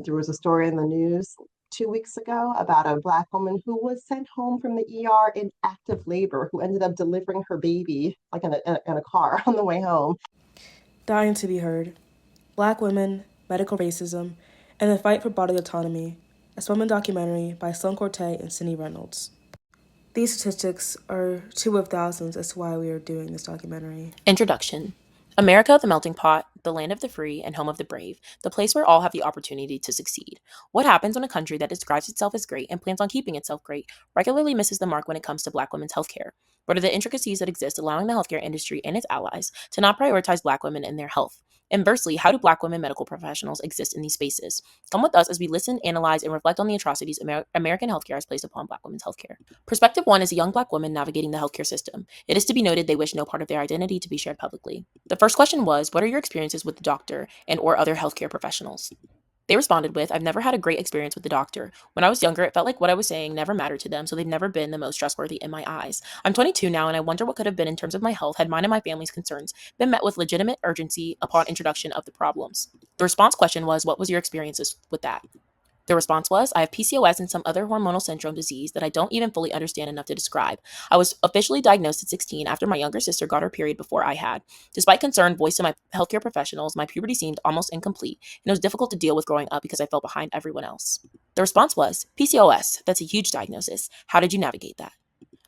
There was a story in the news 2 weeks ago about a Black woman who was sent home from the ER in active labor, who ended up delivering her baby like in a car on the way home. Dying to be heard. Black women, medical racism, and the fight for bodily autonomy. A Spelman documentary by Sloan Corte and Cindy Reynolds. These statistics are two of thousands as to why we are doing this documentary. Introduction. America, the melting pot, the land of the free and home of the brave, the place where all have the opportunity to succeed. What happens when a country that describes itself as great and plans on keeping itself great regularly misses the mark when it comes to Black women's healthcare? What are the intricacies that exist allowing the healthcare industry and its allies to not prioritize Black women and their health? Inversely, how do Black women medical professionals exist in these spaces? Come with us as we listen, analyze, and reflect on the atrocities American healthcare has placed upon Black women's healthcare. Perspective 1 is a young Black woman navigating the healthcare system. It is to be noted they wish no part of their identity to be shared publicly. The first question was, what are your experiences with the doctor and or other healthcare professionals? They responded with, I've never had a great experience with the doctor. When I was younger, it felt like what I was saying never mattered to them, so they've never been the most trustworthy in my eyes. I'm 22 now, and I wonder what could have been in terms of my health had mine and my family's concerns been met with legitimate urgency upon introduction of the problems. The response question was, what was your experiences with that? The response was, I have PCOS and some other hormonal syndrome disease that I don't even fully understand enough to describe. I was officially diagnosed at 16 after my younger sister got her period before I had. Despite concern voiced to my healthcare professionals, my puberty seemed almost incomplete, and it was difficult to deal with growing up because I fell behind everyone else. The response was, PCOS, that's a huge diagnosis. How did you navigate that?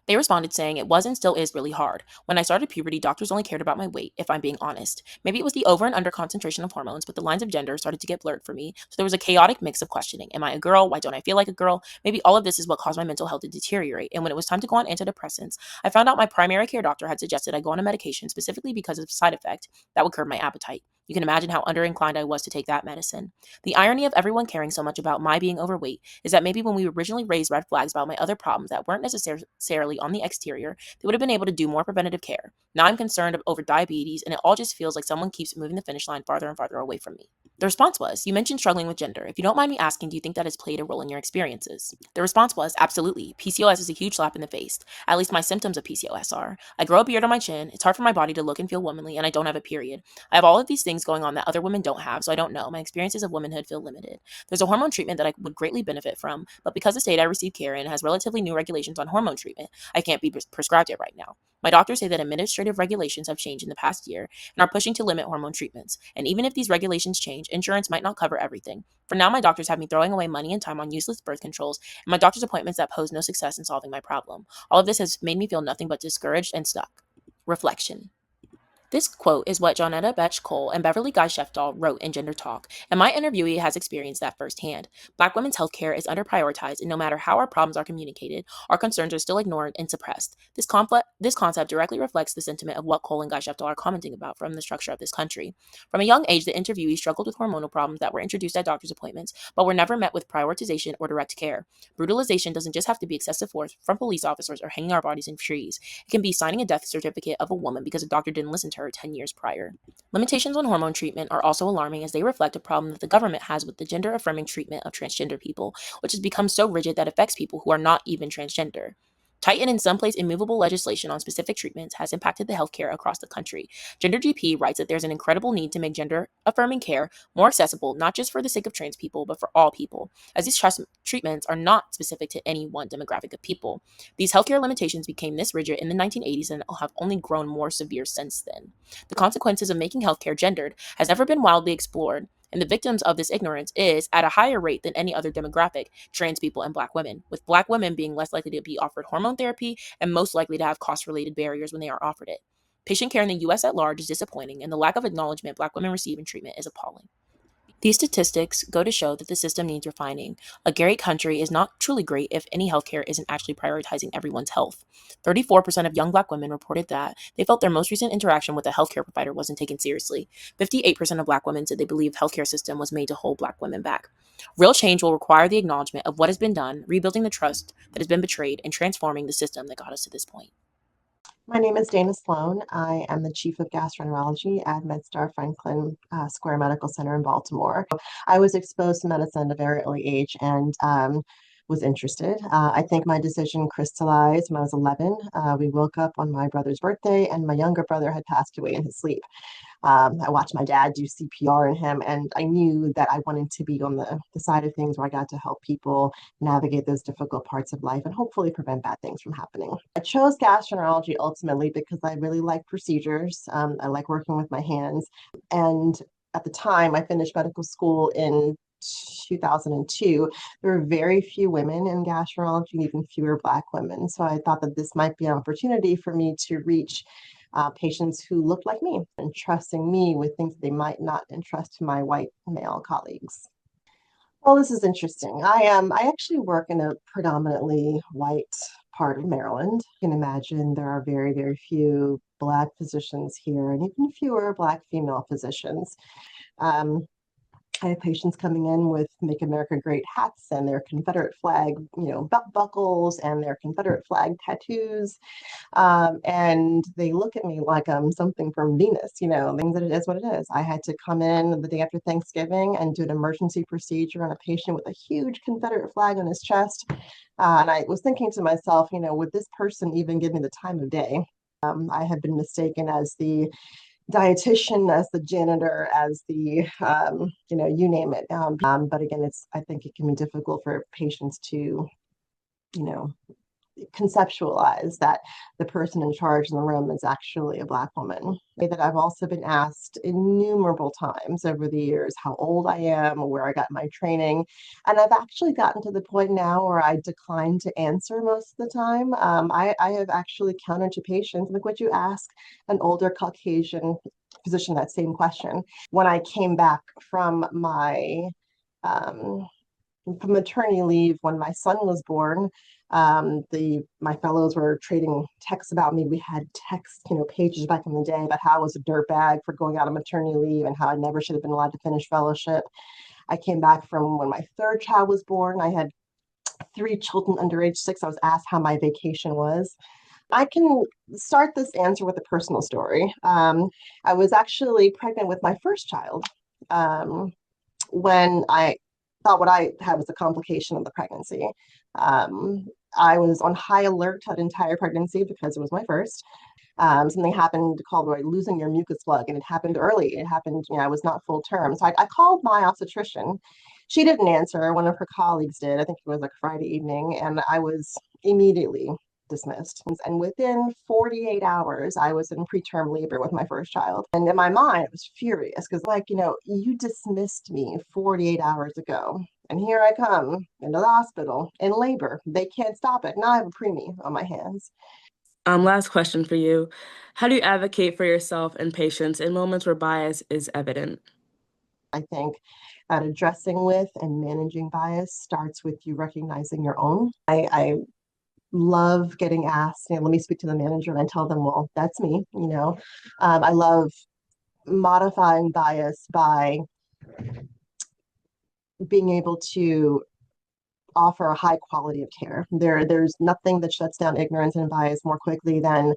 They responded saying it was and still is really hard. When I started puberty, doctors only cared about my weight, if I'm being honest. Maybe it was the over and under concentration of hormones, but the lines of gender started to get blurred for me, so there was a chaotic mix of questioning. Am I a girl? Why don't I feel like a girl? Maybe all of this is what caused my mental health to deteriorate, and when it was time to go on antidepressants, I found out my primary care doctor had suggested I go on a medication specifically because of a side effect that would curb my appetite. You can imagine how underinclined I was to take that medicine. The irony of everyone caring so much about my being overweight is that maybe when we originally raised red flags about my other problems that weren't necessarily on the exterior, they would have been able to do more preventative care. Now I'm concerned over diabetes, and it all just feels like someone keeps moving the finish line farther and farther away from me. The response was, you mentioned struggling with gender. If you don't mind me asking, do you think that has played a role in your experiences? The response was, absolutely. PCOS is a huge slap in the face. At least my symptoms of PCOS are. I grow a beard on my chin, it's hard for my body to look and feel womanly, and I don't have a period. I have all of these things going on that other women don't have, so I don't know. My experiences of womanhood feel limited. There's a hormone treatment that I would greatly benefit from, but because the state I receive care in has relatively new regulations on hormone treatment, I can't be prescribed it right now. My doctors say that administrative regulations have changed in the past year and are pushing to limit hormone treatments. And even if these regulations change, insurance might not cover everything. For now, my doctors have me throwing away money and time on useless birth controls and my doctor's appointments that pose no success in solving my problem. All of this has made me feel nothing but discouraged and stuck. Reflection. This quote is what Johnetta Betch Cole and Beverly Guy Shefdahl wrote in Gender Talk, and my interviewee has experienced that firsthand. Black women's healthcare is underprioritized, and no matter how our problems are communicated, our concerns are still ignored and suppressed. This concept directly reflects the sentiment of what Cole and Guy Shefdahl are commenting about from the structure of this country. From a young age, the interviewee struggled with hormonal problems that were introduced at doctor's appointments, but were never met with prioritization or direct care. Brutalization doesn't just have to be excessive force from police officers or hanging our bodies in trees. It can be signing a death certificate of a woman because a doctor didn't listen to her 10 years prior. Limitations on hormone treatment are also alarming as they reflect a problem that the government has with the gender affirming treatment of transgender people, which has become so rigid that affects people who are not even transgender. Tight and in some place immovable legislation on specific treatments has impacted the healthcare across the country. Gender GP writes that there's an incredible need to make gender affirming care more accessible, not just for the sake of trans people, but for all people, as these treatments are not specific to any one demographic of people. These healthcare limitations became this rigid in the 1980s and have only grown more severe since then. The consequences of making healthcare gendered has never been widely explored, and the victims of this ignorance is at a higher rate than any other demographic, trans people and Black women, with Black women being less likely to be offered hormone therapy and most likely to have cost-related barriers when they are offered it. Patient care in the US at large is disappointing, and the lack of acknowledgement Black women receive in treatment is appalling. These statistics go to show that the system needs refining. A great country is not truly great if any healthcare isn't actually prioritizing everyone's health. 34% of young Black women reported that they felt their most recent interaction with a healthcare provider wasn't taken seriously. 58% of Black women said they believed the healthcare system was made to hold Black women back. Real change will require the acknowledgement of what has been done, rebuilding the trust that has been betrayed, and transforming the system that got us to this point. My name is Dana Sloan. I am the chief of gastroenterology at MedStar Franklin Square Medical Center in Baltimore. I was exposed to medicine at a very early age, and was interested. I think my decision crystallized when I was 11. We woke up on my brother's birthday, and my younger brother had passed away in his sleep. I watched my dad do CPR in him, and I knew that I wanted to be on the side of things where I got to help people navigate those difficult parts of life and hopefully prevent bad things from happening. I chose gastroenterology ultimately because I really like procedures. I like working with my hands. And at the time, I finished medical school in 2002. There were very few women in gastroenterology, even fewer Black women. So I thought that this might be an opportunity for me to reach patients who looked like me and trusting me with things they might not entrust to my white male colleagues. Well, this is interesting. I actually work in a predominantly white part of Maryland. You can imagine there are very, very few Black physicians here and even fewer Black female physicians. Um, I have patients coming in with Make America Great hats and their Confederate flag, belt buckles and their Confederate flag tattoos. And they look at me like I'm something from Venus, things that it is what it is. I had to come in the day after Thanksgiving and do an emergency procedure on a patient with a huge Confederate flag on his chest. And I was thinking to myself, would this person even give me the time of day? I have been mistaken as the dietitian, as the janitor, as the you name it. But again, I think it can be difficult for patients to you know conceptualize that the person in charge in the room is actually a Black woman. That I've also been asked innumerable times over the years how old I am, or where I got my training. And I've actually gotten to the point now where I decline to answer most of the time. I have actually countered to patients, like, would you ask an older Caucasian physician that same question? When I came back from my from maternity leave when my son was born, my fellows were trading texts about me. We had text, pages back in the day about how I was a dirtbag for going out on maternity leave and how I never should have been allowed to finish fellowship. I came back from when my third child was born. I had 3 children under age 6. I was asked how my vacation was. I can start this answer with a personal story. I was actually pregnant with my first child when I thought what I had was a complication of the pregnancy. I was on high alert that entire pregnancy because it was my first. Something happened called losing your mucus plug, and it happened early. It happened, I was not full term. So I called my obstetrician. She didn't answer. One of her colleagues did. I think it was like Friday evening, and I was immediately dismissed. And within 48 hours, I was in preterm labor with my first child. And in my mind, I was furious because, you dismissed me 48 hours ago. And here I come into the hospital in labor. They can't stop it. Now I have a preemie on my hands. Last question for you. How do you advocate for yourself and patients in moments where bias is evident? I think that addressing with and managing bias starts with you recognizing your own. I love getting asked, let me speak to the manager, and I tell them, well, that's me. I love modifying bias by being able to offer a high quality of care. There's nothing that shuts down ignorance and bias more quickly than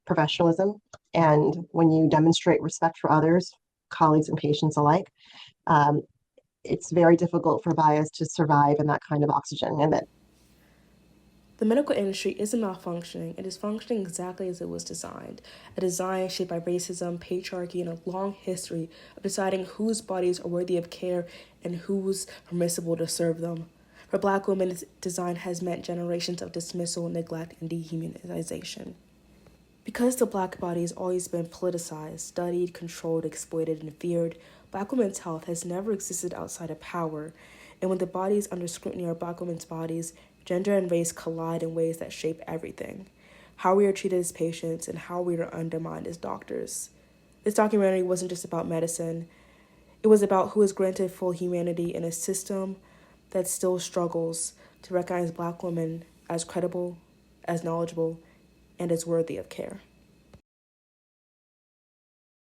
professionalism. And when you demonstrate respect for others, colleagues and patients alike, it's very difficult for bias to survive in that kind of oxygen. And that The medical industry isn't malfunctioning, it is functioning exactly as it was designed. A design shaped by racism, patriarchy, and a long history of deciding whose bodies are worthy of care and who's permissible to serve them. For Black women, this design has meant generations of dismissal, neglect, and dehumanization. Because the Black body has always been politicized, studied, controlled, exploited, and feared, Black women's health has never existed outside of power. And when the bodies under scrutiny are Black women's bodies, gender and race collide in ways that shape everything. How we are treated as patients and how we are undermined as doctors. This documentary wasn't just about medicine. It was about who is granted full humanity in a system that still struggles to recognize Black women as credible, as knowledgeable, and as worthy of care.